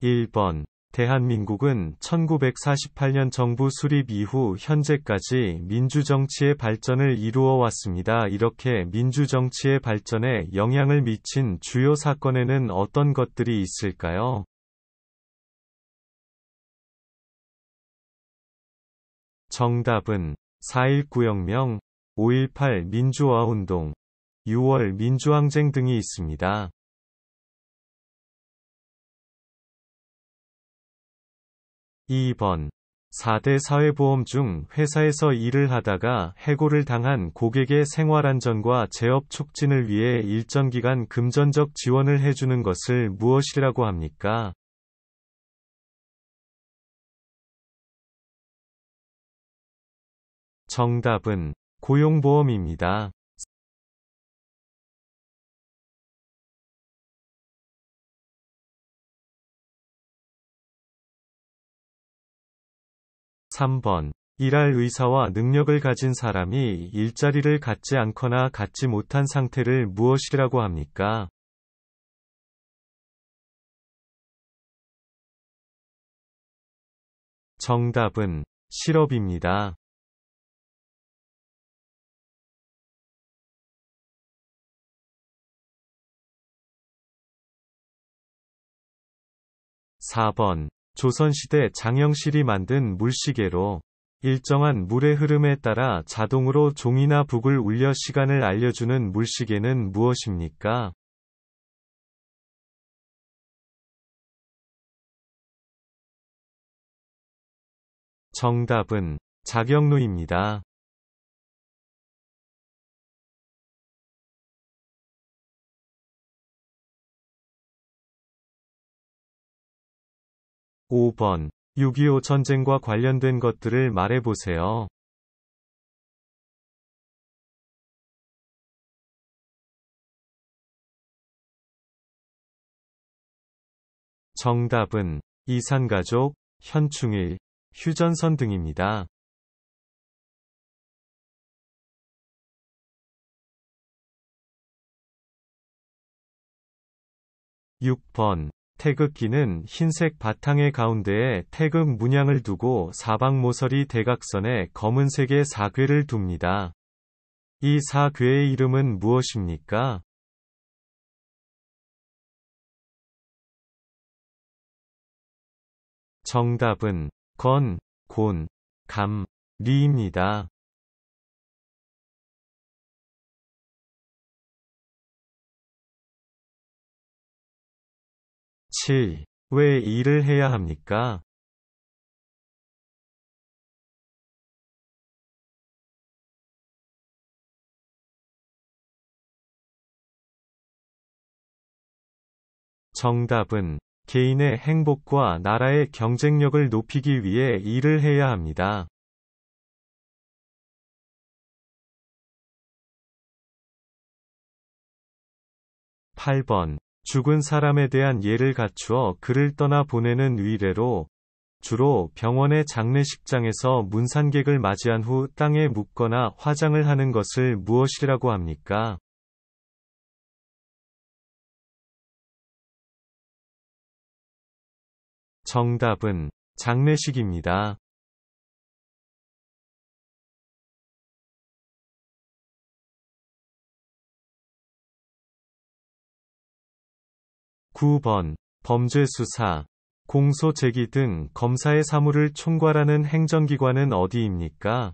1번. 대한민국은 1948년 정부 수립 이후 현재까지 민주정치의 발전을 이루어 왔습니다. 이렇게 민주정치의 발전에 영향을 미친 주요 사건에는 어떤 것들이 있을까요? 정답은 4.19 혁명, 5.18 민주화운동, 6월 민주항쟁 등이 있습니다. 2번. 4대 사회보험 중 회사에서 일을 하다가 해고를 당한 고객의 생활안전과 재업 촉진을 위해 일정 기간 금전적 지원을 해주는 것을 무엇이라고 합니까? 정답은 고용보험입니다. 3번. 일할 의사와 능력을 가진 사람이 일자리를 갖지 않거나 갖지 못한 상태를 무엇이라고 합니까? 정답은 실업입니다. 4번. 조선시대 장영실이 만든 물시계로 일정한 물의 흐름에 따라 자동으로 종이나 북을 울려 시간을 알려주는 물시계는 무엇입니까? 정답은 자경루입니다. 5번. 6.25 전쟁과 관련된 것들을 말해보세요. 정답은 이산가족, 현충일, 휴전선 등입니다. 6번. 태극기는 흰색 바탕의 가운데에 태극 문양을 두고 사방 모서리 대각선에 검은색의 사괴를 둡니다. 이 사괴의 이름은 무엇입니까? 정답은 건, 곤, 감, 리입니다. 7. 왜 일을 해야 합니까? 정답은 개인의 행복과 나라의 경쟁력을 높이기 위해 일을 해야 합니다. 8번. 죽은 사람에 대한 예를 갖추어 그를 떠나 보내는 의례로 주로 병원의 장례식장에서 문산객을 맞이한 후 땅에 묻거나 화장을 하는 것을 무엇이라고 합니까? 정답은 장례식입니다. 9번. 범죄 수사, 공소 제기 등 검사의 사무를 총괄하는 행정기관은 어디입니까?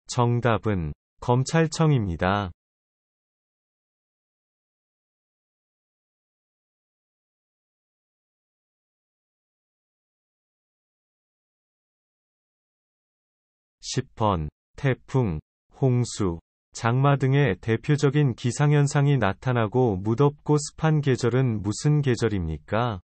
정답은 검찰청입니다. 10번. 태풍, 홍수, 장마 등의 대표적인 기상현상이 나타나고 무덥고 습한 계절은 무슨 계절입니까?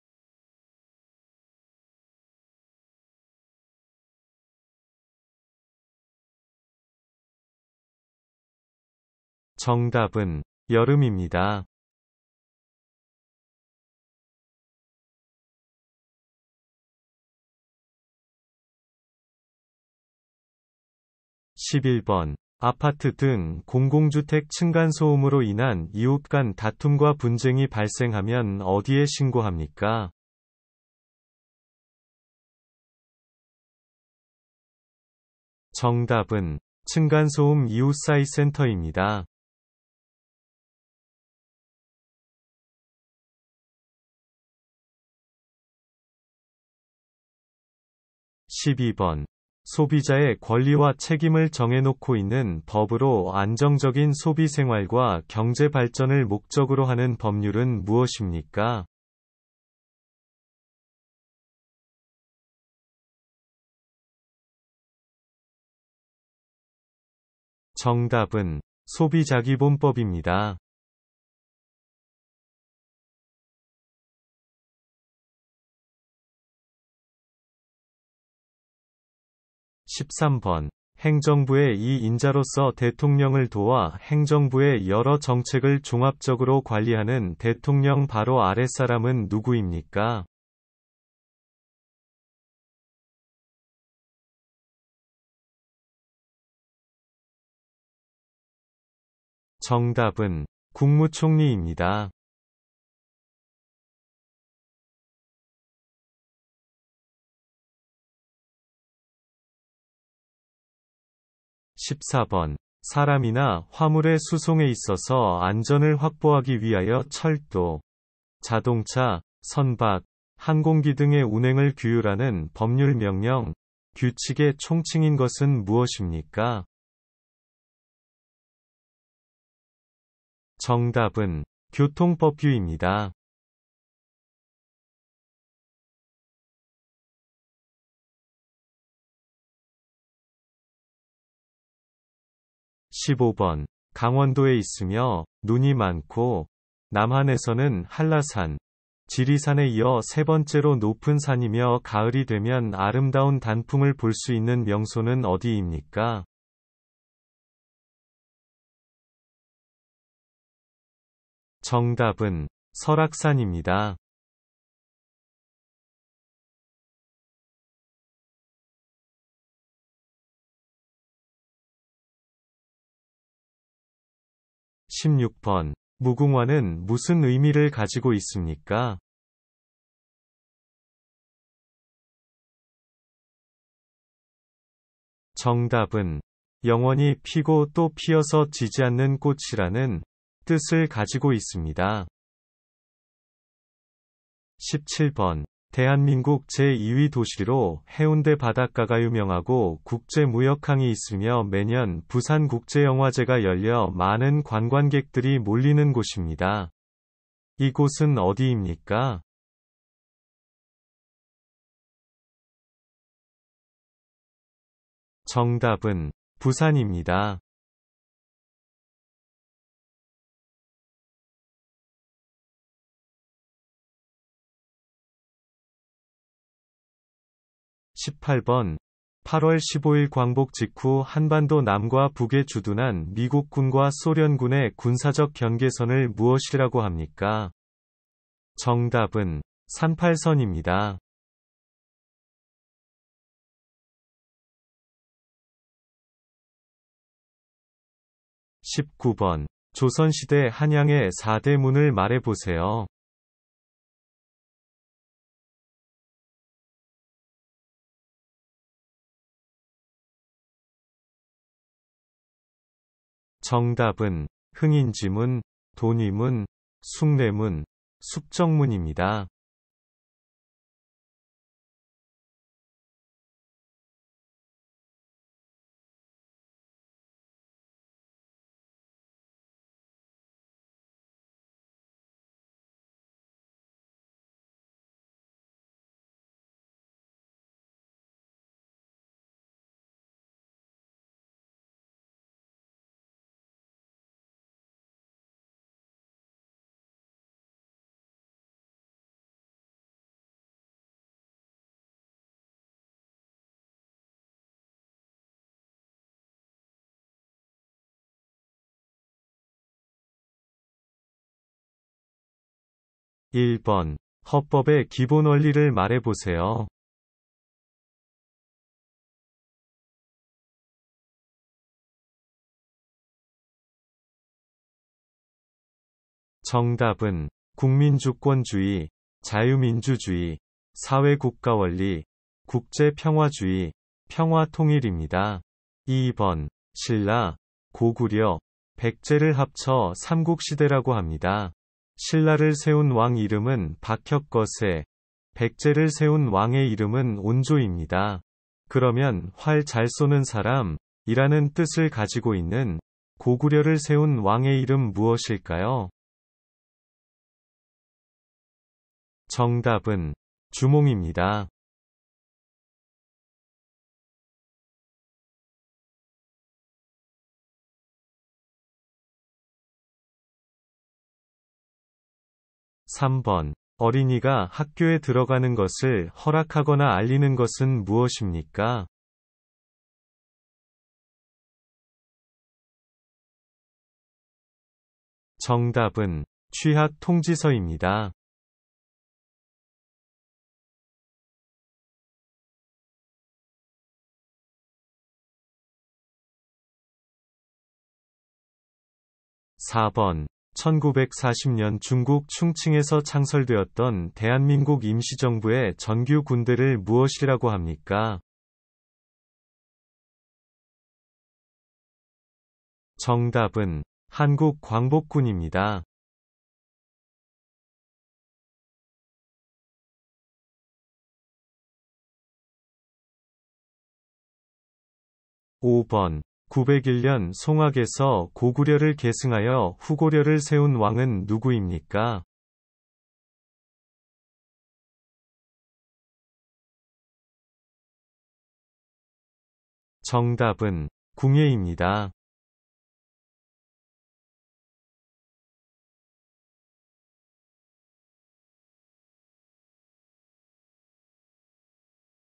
정답은 여름입니다. 11번. 아파트 등 공공주택 층간소음으로 인한 이웃 간 다툼과 분쟁이 발생하면 어디에 신고합니까? 정답은 층간소음 이웃사이 센터입니다. 12번. 소비자의 권리와 책임을 정해놓고 있는 법으로 안정적인 소비 생활과 경제 발전을 목적으로 하는 법률은 무엇입니까? 정답은 소비자기본법입니다. 13번. 행정부의 이 인자로서 대통령을 도와 행정부의 여러 정책을 종합적으로 관리하는 대통령 바로 아랫사람은 누구입니까? 정답은 국무총리입니다. 14번. 사람이나 화물의 수송에 있어서 안전을 확보하기 위하여 철도, 자동차, 선박, 항공기 등의 운행을 규율하는 법률 명령, 규칙의 총칭인 것은 무엇입니까? 정답은 교통법규입니다. 15번. 강원도에 있으며 눈이 많고 남한에서는 한라산, 지리산에 이어 세 번째로 높은 산이며 가을이 되면 아름다운 단풍을 볼 수 있는 명소는 어디입니까? 정답은 설악산입니다. 16번. 무궁화는 무슨 의미를 가지고 있습니까? 정답은 영원히 피고 또 피어서 지지 않는 꽃이라는 뜻을 가지고 있습니다. 17번. 대한민국 제2위 도시로 해운대 바닷가가 유명하고 국제무역항이 있으며 매년 부산국제영화제가 열려 많은 관광객들이 몰리는 곳입니다. 이곳은 어디입니까? 정답은 부산입니다. 18번. 8월 15일 광복 직후 한반도 남과 북에 주둔한 미국군과 소련군의 군사적 경계선을 무엇이라고 합니까? 정답은 38선입니다. 19번. 조선시대 한양의 4대 문을 말해보세요. 정답은 흥인지문, 돈위문, 숭례문, 숙정문입니다. 1번. 헌법의 기본 원리를 말해보세요. 정답은 국민주권주의, 자유민주주의, 사회국가원리, 국제평화주의, 평화통일입니다. 2번, 신라, 고구려, 백제를 합쳐 삼국시대라고 합니다. 신라를 세운 왕 이름은 박혁거세, 백제를 세운 왕의 이름은 온조입니다. 그러면 활 잘 쏘는 사람, 이라는 뜻을 가지고 있는 고구려를 세운 왕의 이름 무엇일까요? 정답은 주몽입니다. 3번. 어린이가 학교에 들어가는 것을 허락하거나 알리는 것은 무엇입니까? 정답은 취학 통지서입니다. 4번. 1940년 중국 충칭에서 창설되었던 대한민국 임시정부의 정규 군대를 무엇이라고 합니까? 정답은 한국광복군입니다. 5번. 901년 송악에서 고구려를 계승하여 후고려를 세운 왕은 누구입니까? 정답은 궁예입니다.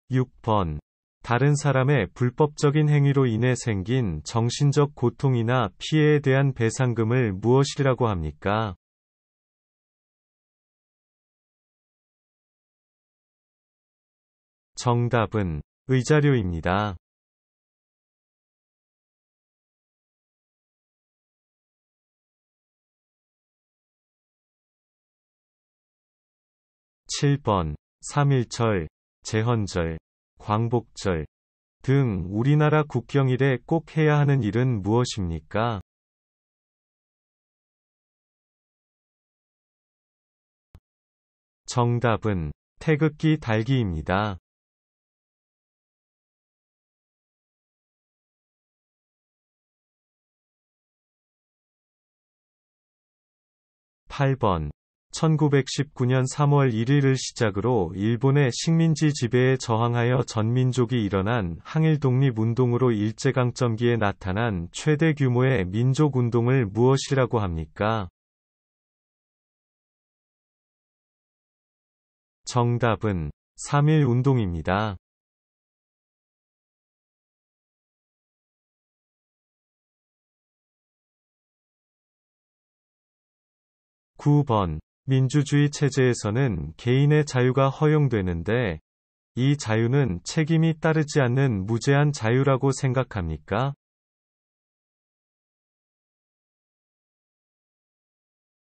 6번. 다른 사람의 불법적인 행위로 인해 생긴 정신적 고통이나 피해에 대한 배상금을 무엇이라고 합니까? 정답은 의자료입니다. 7번. 3.1절, 제헌절, 광복절 등 우리나라 국경일에 꼭 해야 하는 일은 무엇입니까? 정답은 태극기 달기입니다. 8번. 1919년 3월 1일을 시작으로 일본의 식민지 지배에 저항하여 전민족이 일어난 항일 독립운동으로 일제강점기에 나타난 최대 규모의 민족운동을 무엇이라고 합니까? 정답은 3.1운동입니다. 9번. 민주주의 체제에서는 개인의 자유가 허용되는데, 이 자유는 책임이 따르지 않는 무제한 자유라고 생각합니까?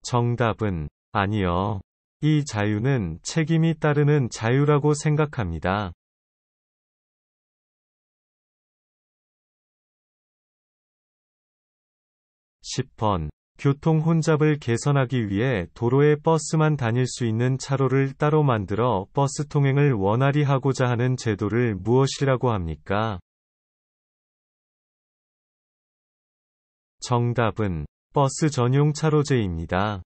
정답은 아니요. 이 자유는 책임이 따르는 자유라고 생각합니다. 10번. 교통 혼잡을 개선하기 위해 도로에 버스만 다닐 수 있는 차로를 따로 만들어 버스 통행을 원활히 하고자 하는 제도를 무엇이라고 합니까? 정답은 버스 전용 차로제입니다.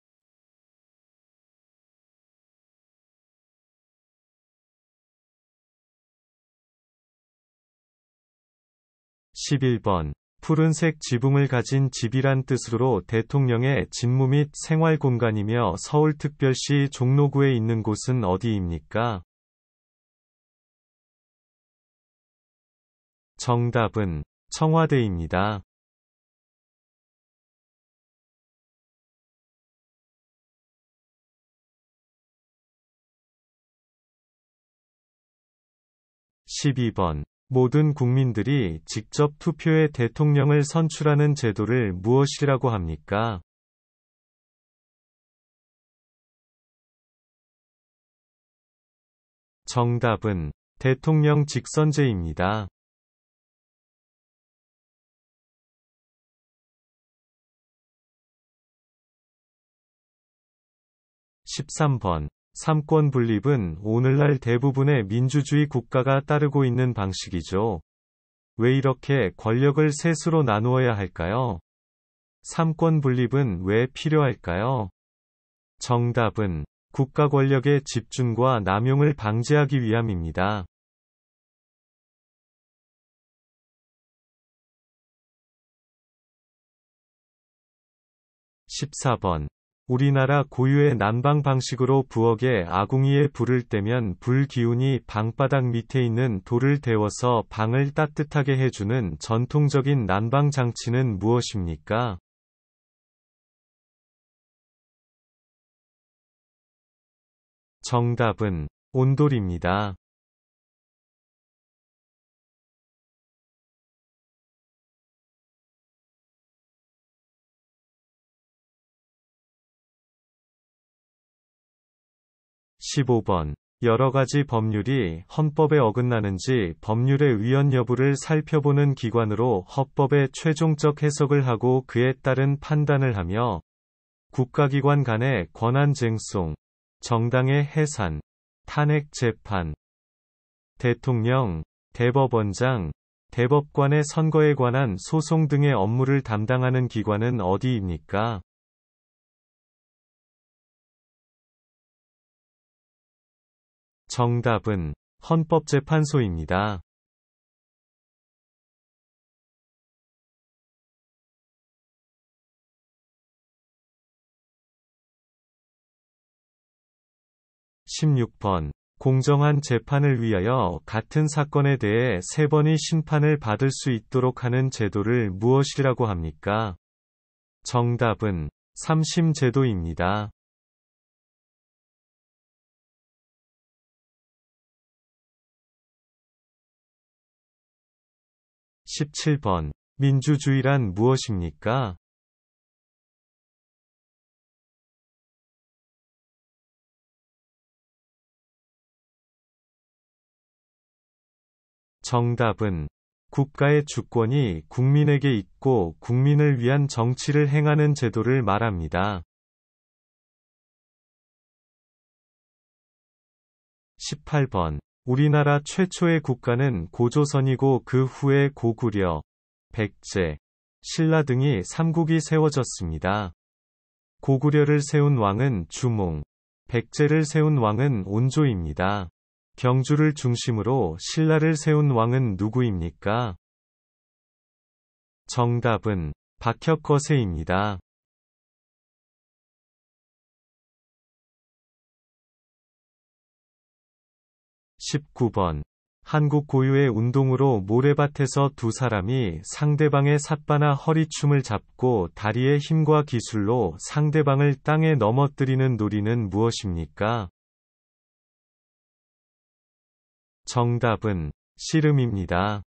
11번. 푸른색 지붕을 가진 집이란 뜻으로 대통령의 직무 및 생활 공간이며 서울특별시 종로구에 있는 곳은 어디입니까? 정답은 청와대입니다. 12번. 모든 국민들이 직접 투표해 대통령을 선출하는 제도를 무엇이라고 합니까? 정답은 대통령 직선제입니다. 13번. 삼권 분립은 오늘날 대부분의 민주주의 국가가 따르고 있는 방식이죠. 왜 이렇게 권력을 셋으로 나누어야 할까요? 삼권 분립은 왜 필요할까요? 정답은 국가 권력의 집중과 남용을 방지하기 위함입니다. 14번. 우리나라 고유의 난방 방식으로 부엌에 아궁이에 불을 떼면 불 기운이 방바닥 밑에 있는 돌을 데워서 방을 따뜻하게 해주는 전통적인 난방 장치는 무엇입니까? 정답은 온돌입니다. 15번. 여러 가지 법률이 헌법에 어긋나는지 법률의 위헌 여부를 살펴보는 기관으로 헌법의 최종적 해석을 하고 그에 따른 판단을 하며 국가기관 간의 권한 쟁송, 정당의 해산, 탄핵 재판, 대통령, 대법원장, 대법관의 선거에 관한 소송 등의 업무를 담당하는 기관은 어디입니까? 정답은 헌법재판소입니다. 16번. 공정한 재판을 위하여 같은 사건에 대해 3번의 심판을 받을 수 있도록 하는 제도를 무엇이라고 합니까? 정답은 3심 제도입니다. 17번. 민주주의란 무엇입니까? 정답은 국가의 주권이 국민에게 있고 국민을 위한 정치를 행하는 제도를 말합니다. 18번. 우리나라 최초의 국가는 고조선이고 그 후에 고구려, 백제, 신라 등이 삼국이 세워졌습니다. 고구려를 세운 왕은 주몽, 백제를 세운 왕은 온조입니다. 경주를 중심으로 신라를 세운 왕은 누구입니까? 정답은 박혁거세입니다. 19번. 한국 고유의 운동으로 모래밭에서 두 사람이 상대방의 삿바나 허리춤을 잡고 다리의 힘과 기술로 상대방을 땅에 넘어뜨리는 놀이는 무엇입니까? 정답은 씨름입니다.